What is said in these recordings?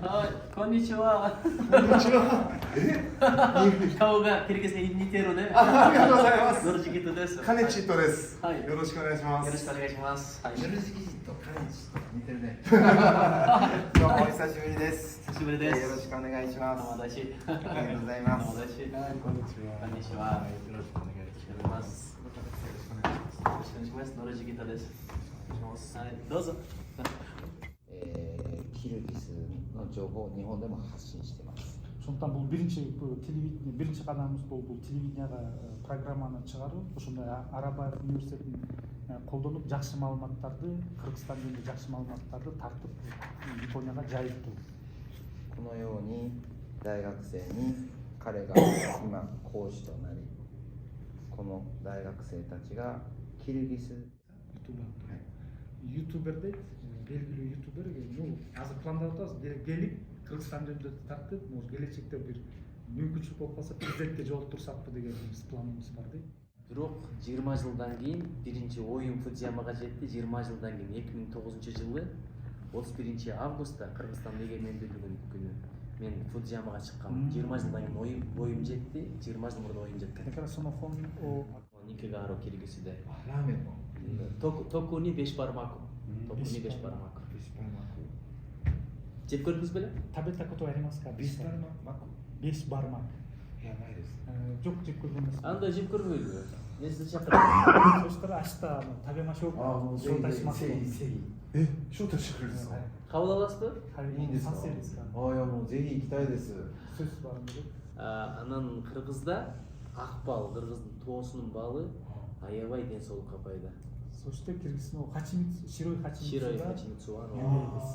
はい、こんにちは。こんにちは。顔がキルギスに似てるね。ありがとうございます。ノルジギトです。カネチットです。はい。よろしくお願いします。よろしくお願いします。はい。ヨルジギとカネチと似てるね。どうもお久しぶりです。久しぶりです。よろしくお願いします。生出し。ありがとうございます。生出し。はい、こんにちは。こんにちは。よろしくお願いします。よろしくお願いします。ノルジギトです。ます。はい、どうぞ。キルギスの情報を日本でも発信してます。сондықтан бұл бірінші қадамымыз бұл телевидениеға программаны шығару, ошондай Арабат университетин колдонуп жакшы маалыматтарды, Кыргызстан жөнүндө жакшы маалыматтарды тартып Японияга жайылтуу. このように大学生に彼が今講師となり、この大学生たちがキルギス ютуберде белгилүү ютубер азыр пландап атабыз келип Кыргызстан жөнүндө тартып, может келечекте бир мүмкүнчүлүк болуп калса президентке жолуктурсакпы деген биз планыбыз бар дейт. Бирок 20 жылдан кийин биринчи оюн Фудзиямага жетти. 20 жылдан кийин 2009-жылы 31 августта Кыргызстандын эгемендүүлүгүнүн күнү мен Фудзиямага чыккам. 20 жылдан кийин оюм жетти. 20 жыл мурда оюм жеткен. だからその本を人気があるキルギスで。ラーメンの特にベシパルマク。特にベシパルマク。ジェプコルクスベレ？食べたことはありますか？ビスパルマクベシバルマク。いやないです。 жок жеп көргөнбүз. Анда жеп көрбөйлүбү? Мен сизди そ чакырам. したら明日食べましょうか。招待します。はい。招待してくれるんですか。Кабыл аласызбы? いいんですか。賛成ですか。あいやもうぜひ行きたいです。 сөз бар мыды? Анан Кыргызда ак бал, Кыргыздын тоосунун балы аябай ден соолукка пайда. そしてキルギスの蜂蜜、白い蜂蜜が Широй хачимицу ва 有名です。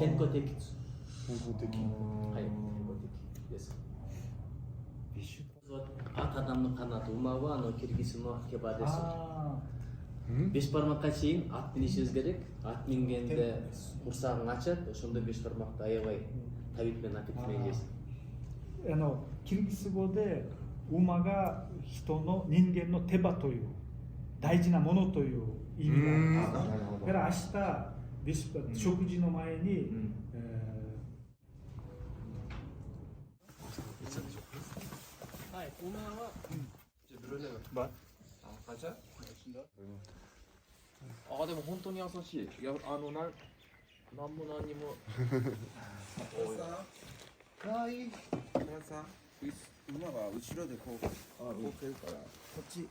健康的です。健康的。はい、健康的です。Ак адамдын канаты умаба, Киргиздин акеба десин. あ Беш бармакка чейин ат минишибиз керек. Ат мингенде курсагың ачат, ошондо беш бармакты аябай табит менен апетмен жейсиң. キルギス語で馬が人の人間の手羽という大事なものという意味があるんです。だから明日食事の前に、はい、馬は でも本当に優しい。いや、なんも何にも。かわいい。皆さん、馬が後ろでこう蹴るから、こっち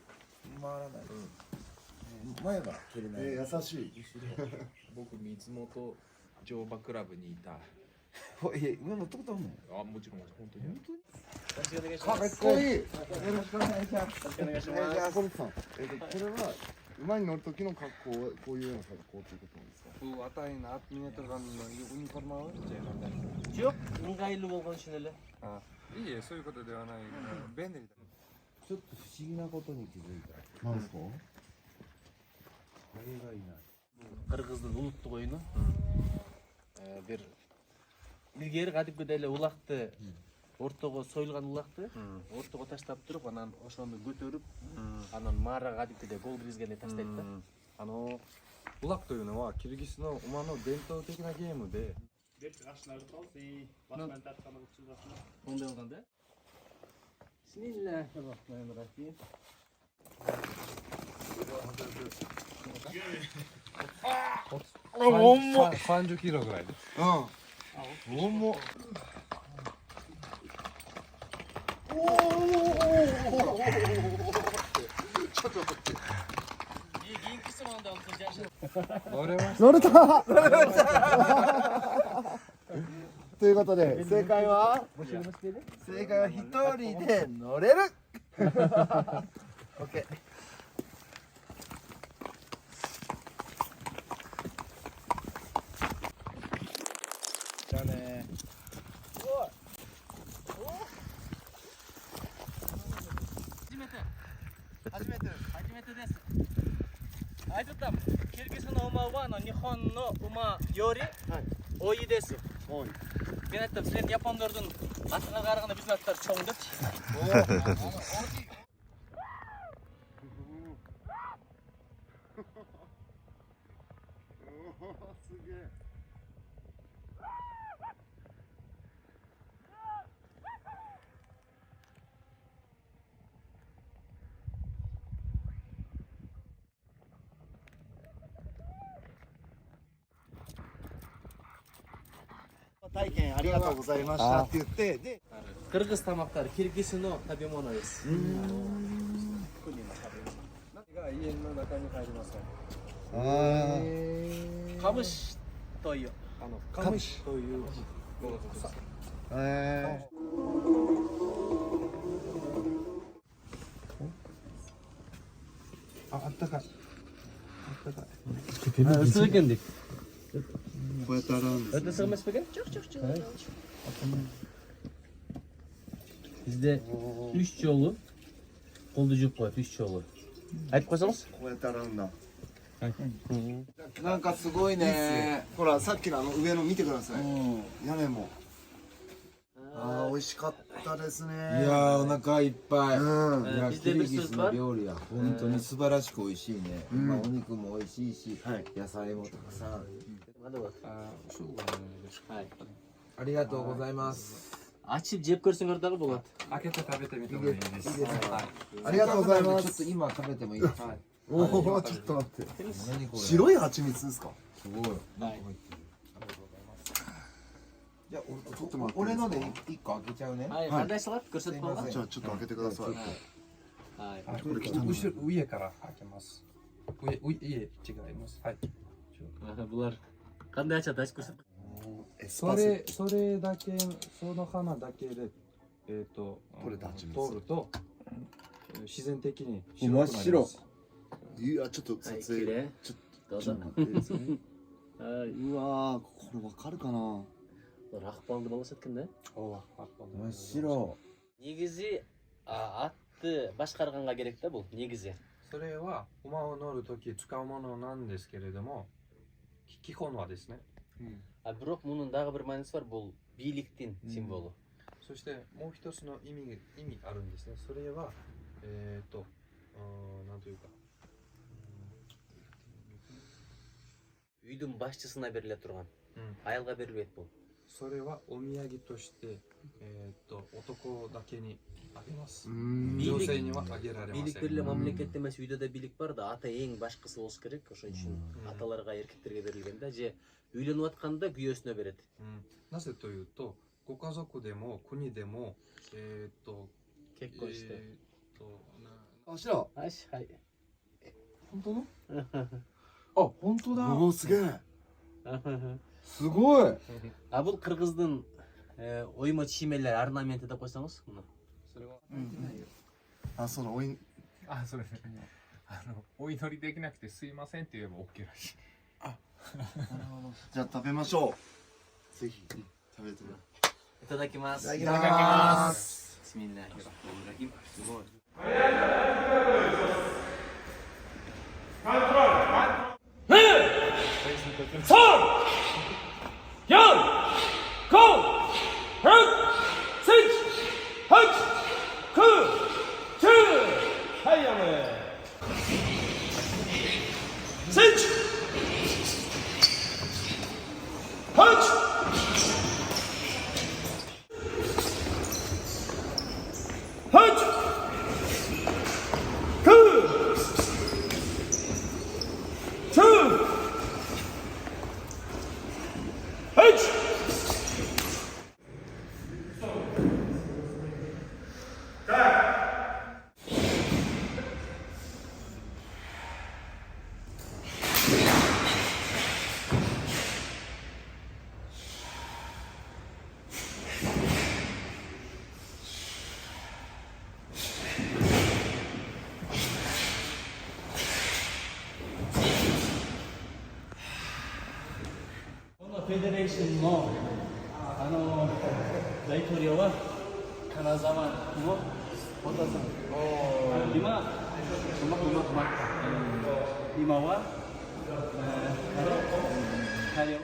回らないです。前が蹴れない。優しい。僕、水元乗馬クラブにいた。馬乗ったことあるの？もちろん、本当に。よろしくお願いしかます。っこいい。よろしくお願いします。お願いします。コルクさん、これは馬に乗る時の格好、こういうような格好ということなんですか。 Bu atayın at mine terganın uniforma var mı? Yok, ыңгайлуу болгон үчүн эле. İyi,そういうことではない。便利だ。ちょっと不思議なことに気づいた。なんですか。ハエがいない。 Кыргыздын улуттук оюну. Бир илгери кадимкидей эле улакты ортого союлган улакты ортого таштап туруп, анан ошону көтөрүп, анан маара кадимкидей гол киргизгенде таштайт да. ウラクというのはキルギスの馬の伝統的なゲームで、 Ондай болгондо. Бисмиллахиррахманиррахим. 30キロぐらいです。重っ。乗れました。乗れた。ということで、正解は一人で乗れる。オッケー。じゃあね。初めてです。あいつたキルギスの馬は日本の馬より多いです。多い。 Мен айттым, силердин япондордун атына караганда биздин аттар чоң депчи. 体験ありがとうございましたって言ってで Кыргыз тамактары Киргизино табимоноです. が家の中に入ります。あ Камыш тою. カムシというものです。あったかい Sığındık. こうやって洗うんです Öyle sığmaz peki? Bizde 3 yolu koldu jüp koyup 3 yolu. Ayıp koysanız? こうやって洗うんだなんかすごいね。ほらさっきのあの上の見てください屋根もあー美味しかったですねいやーお腹いっぱい、うんいやビスデキルギスの料理は本当に素晴らしく美味しいね、うんまあ、お肉も美味しいし、はい野菜もたくさん Hadi bak. はい。ありがとうございます Açıp cep görsün dağı bulat. 開けて食べてみてもいいですか。ありがとうございまちょっとす今食べてもいいですか、おおちょっと待って何これ白い蜂蜜ですかすごいはい。じゃあちょっと待って俺ので一個開けちゃうね、 Hayır, arkadaşlar görsün bulat. じゃあちょっと開けてください Hayır. これ汚い後ろ上から開けます。上違います。はい。 Bunlar kanday açat aç görsün. それだけその花だけでこれで蜂蜜通ると自然的に真っ白いやちょっと撮はい、影綺麗。ちょどうぞっと待っていいですね Ay. うわーこれわかるかな Akbaldı balasat kimde? 真っ白 Negizi atты башкарганга керек да бул негизи. それは馬を乗るとき使うものなんですけれども基本はですね Бирок мунун дагы бир мааниси бар, бул бийликтин символу. そしてもう一つの意味あるんですね。それはなんというか Үйдүн башчысына бериле турган. Аялга берилбейт бул. それはお土産として男だけにあげます。 Бийлик 女性にはあげられま бийлик せん。 бериле мамлекетте эмес, үйдө да бийлик бар да, ата эң башкысы болуш керек. Ошон үчүн аталарга, эркектерге берилген да, же үйлөнүп атканда күйөөсүнө берет. なぜというと、ご家族でも国でも結婚して。あしらよし、はい。本当のあ本当だおおすげえすごい А бул кыргыздын оймо чиймелер, орнаменти деп койсоңуз, муну. あそうだおいあ、そうですね。お祈りできなくてすいませんって言えば OK らしい。じゃあ食べましょうぜひ食べてみよいただきます。ういただきますビスミルラヒラヒマニラヒム。すごい。フェデレーションの大統領は金沢の太田さん。今は彼は